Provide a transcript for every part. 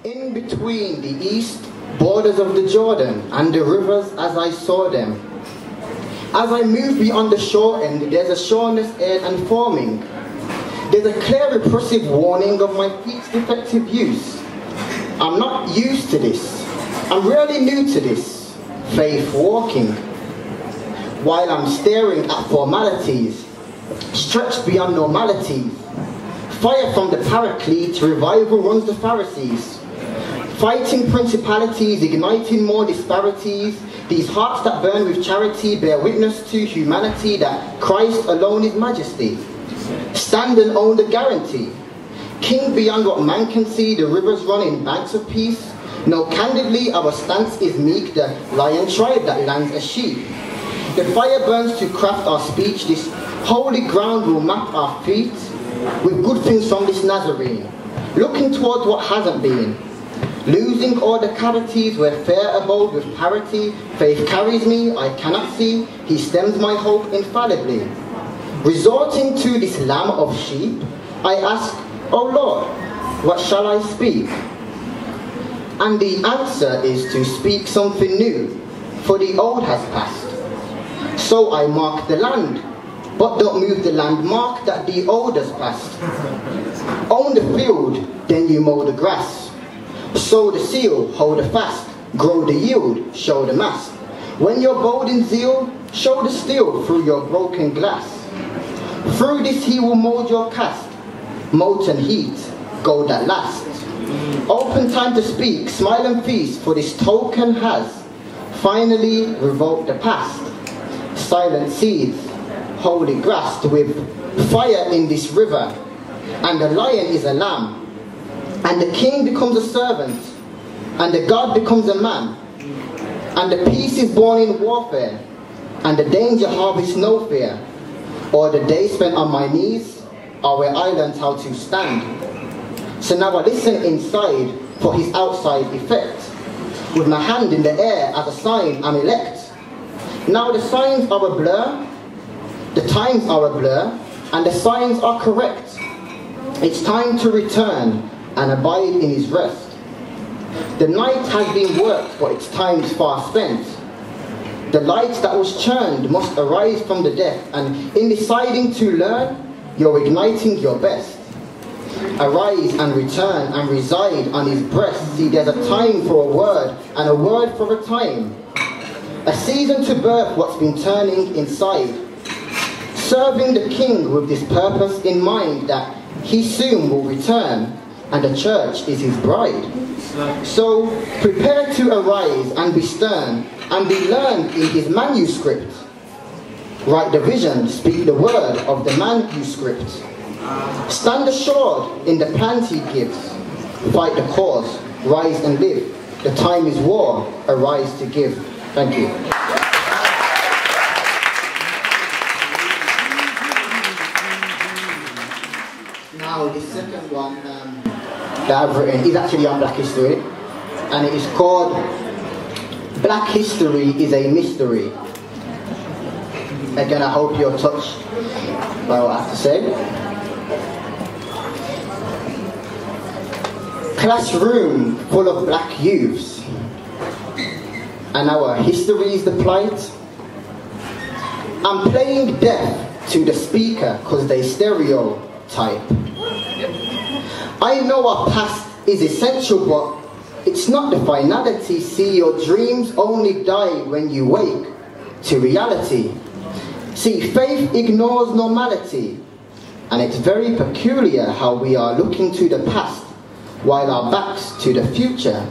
In between the east borders of the Jordan and the rivers as I saw them. As I move beyond the shore end, there's a sureness aired and forming. There's a clear repressive warning of my feet's defective use. I'm not used to this. I'm really new to this faith walking. While I'm staring at formalities, stretched beyond normalities. Fire from the Paraclete, revival runs the Pharisees. Fighting principalities, igniting more disparities. These hearts that burn with charity bear witness to humanity that Christ alone is majesty. Stand and own the guarantee. King beyond what man can see, the rivers run in banks of peace. No, candidly, our stance is meek, the lion tribe that lands a sheep. The fire burns to craft our speech, this holy ground will map our feet with good things from this Nazarene, looking towards what hasn't been. Losing all the cavities where fair abode with parity, faith carries me, I cannot see, he stems my hope infallibly. Resorting to this lamb of sheep, I ask, O Lord, what shall I speak? And the answer is to speak something new, for the old has passed. So I mark the land, but don't move the landmark that the old has passed. Own the field, then you mow the grass. Sow the seal, hold the fast, grow the yield, show the mast. When you're bold in zeal, show the steel through your broken glass. Through this he will mold your cast, molten heat, gold that lasts. Open time to speak, smile and feast, for this token has finally revoked the past. Silent seeds, wholly grasped with fire in this river, and the lion is a lamb. And the king becomes a servant, and the God becomes a man. And the peace is born in warfare, and the danger harvests no fear. Or the days spent on my knees are where I learned how to stand. So now I listen inside for his outside effect. With my hand in the air as a sign I'm elect. Now the signs are a blur, the times are a blur, and the signs are correct. It's time to return and abide in his rest. The night has been worked, but its time's far spent. The light that was churned must arise from the death, and in deciding to learn, you're igniting your best. Arise and return and reside on his breast. See, there's a time for a word, and a word for a time. A season to birth what's been turning inside. Serving the king with this purpose in mind, that he soon will return, and the church is his bride. So prepare to arise and be stern and be learned in his manuscript. Write the vision, speak the word of the manuscript. Stand assured in the plans he gives. Fight the cause, rise and live. The time is war, arise to give. Thank you. Now the second one that I've written is actually on Black History, and it is called Black History is a Mystery. Again, I hope you're touched by what I have to say. Classroom full of black youths, and our history is the plight. I'm playing deaf to the speaker cause they stereotype. I know our past is essential, but it's not the finality. See, your dreams only die when you wake to reality. See, faith ignores normality, and it's very peculiar how we are looking to the past while our backs to the future.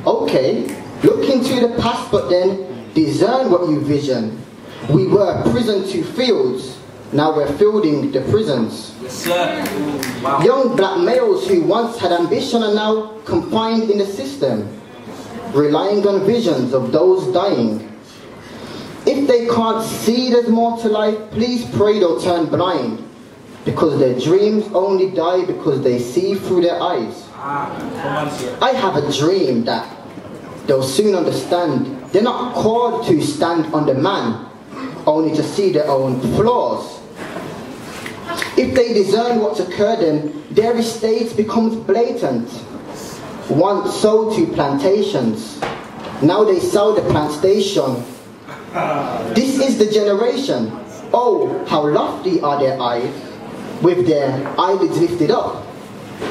Okay, look into the past, but then discern what you vision. We were prison to fields, now we're fielding the prisons. Yes, sir. Wow. Young black males who once had ambition are now confined in the system, relying on visions of those dying. If they can't see there's more to life, please pray they'll turn blind, because their dreams only die because they see through their eyes. I have a dream that they'll soon understand. They're not called to stand on the man, only to see their own flaws. If they discern what's occurred, then their estate becomes blatant. once sold to plantations, now they sell the plant station. This is the generation. Oh, how lofty are their eyes, with their eyelids lifted up.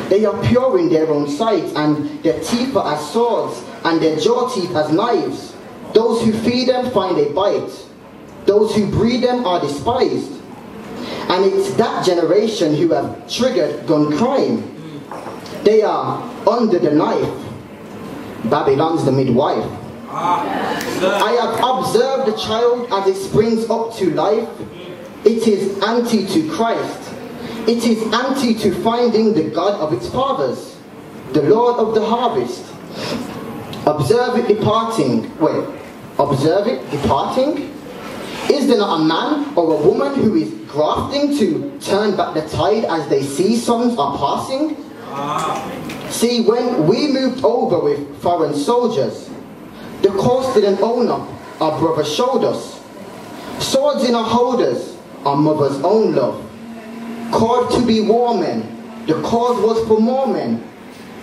They are pure in their own sight, and their teeth are as swords, and their jaw teeth as knives. Those who feed them find a bite. Those who breed them are despised. And it's that generation who have triggered gun crime. They are under the knife. Babylon's the midwife. I have observed the child as it springs up to life. It is anti to Christ. It is anti to finding the God of its fathers, the Lord of the harvest. Observe it departing. Observe it departing? Is there not a man or a woman who is grafting to turn back the tide as they see sons are passing? See, when we moved over with foreign soldiers, the course didn't own up, our brother showed us. Swords in our holders, our mother's own love. Called to be war men, the cause was for more men,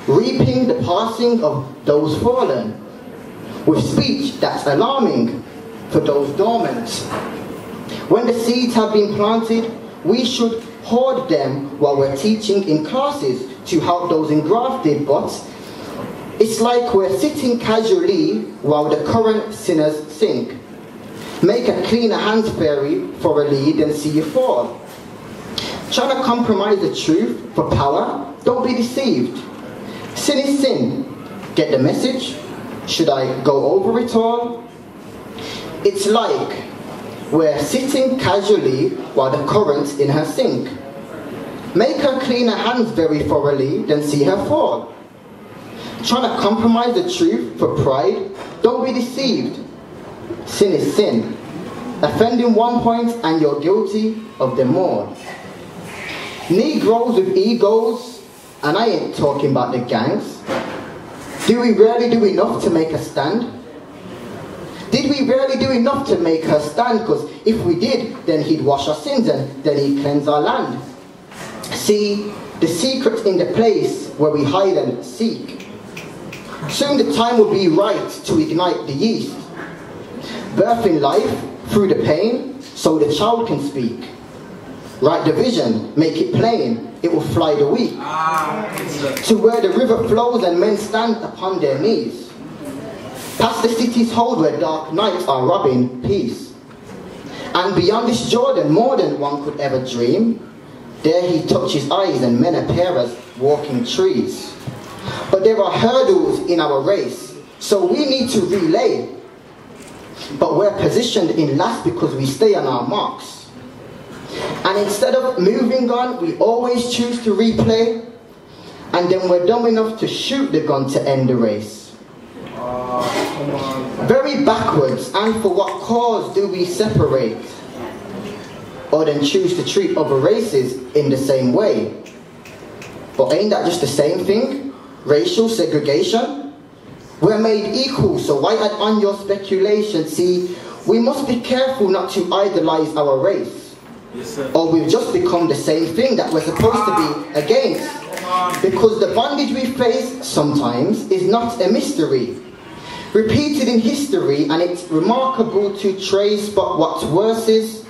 reaping the passing of those fallen, with speech that's alarming for those dormant. When the seeds have been planted, we should hoard them while we're teaching in classes to help those engrafted, but it's like we're sitting casually while the current sinners sink. Make a cleaner hands fairy for a lead and see you fall. Trying to compromise the truth for power, don't be deceived. Sin is sin. Get the message? Should I go over it all? It's like we're sitting casually while the current's in her sink. Make her clean her hands very thoroughly, then see her fall. Trying to compromise the truth for pride, don't be deceived. Sin is sin. Offending one point and you're guilty of them more. Negroes with egos, and I ain't talking about the gangs. Do we really do enough to make a stand? Did we really do enough to make her stand? Because if we did, then he'd wash our sins and then he'd cleanse our land. See, the secret's in the place where we hide and seek. Soon the time will be right to ignite the yeast. Birthing life through the pain so the child can speak. Write the vision, make it plain, it will fly the weak. To where the river flows and men stand upon their knees. Past the city's hold where dark nights are robbing peace. And beyond this Jordan, more than one could ever dream. There he touches eyes and men appear as walking trees. But there are hurdles in our race, so we need to relay. But we're positioned in last because we stay on our marks. And instead of moving on, we always choose to replay. And then we're dumb enough to shoot the gun to end the race. Very backwards, and for what cause do we separate? Or then choose to treat other races in the same way? But ain't that just the same thing? Racial segregation? We're made equal, so why add on your speculation? See, we must be careful not to idolize our race. Yes, or we've just become the same thing that we're supposed to be against. Because the bondage we face sometimes is not a mystery. Repeated in history, and it's remarkable to trace, but what's worse is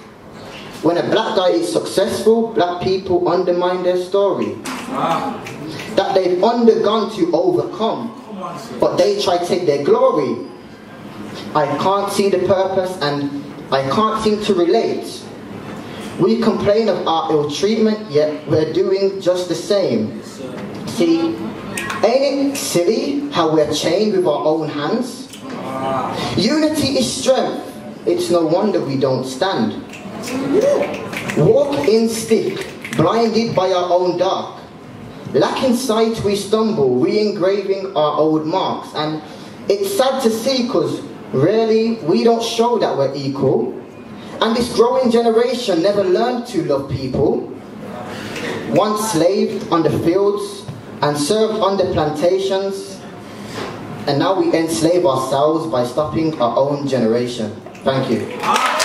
when a black guy is successful, black people undermine their story. That they've undergone to overcome, but they try to take their glory. I can't see the purpose and I can't seem to relate. We complain of our ill treatment, yet we're doing just the same. See, ain't it silly how we're chained with our own hands? Unity is strength. It's no wonder we don't stand. Walk in stick, blinded by our own dark. Lacking sight we stumble, re-engraving our old marks. And it's sad to see, because really we don't show that we're equal. And this growing generation never learned to love people. Once slaved on the fields and served on the plantations, and now we enslave ourselves by stopping our own generation. Thank you.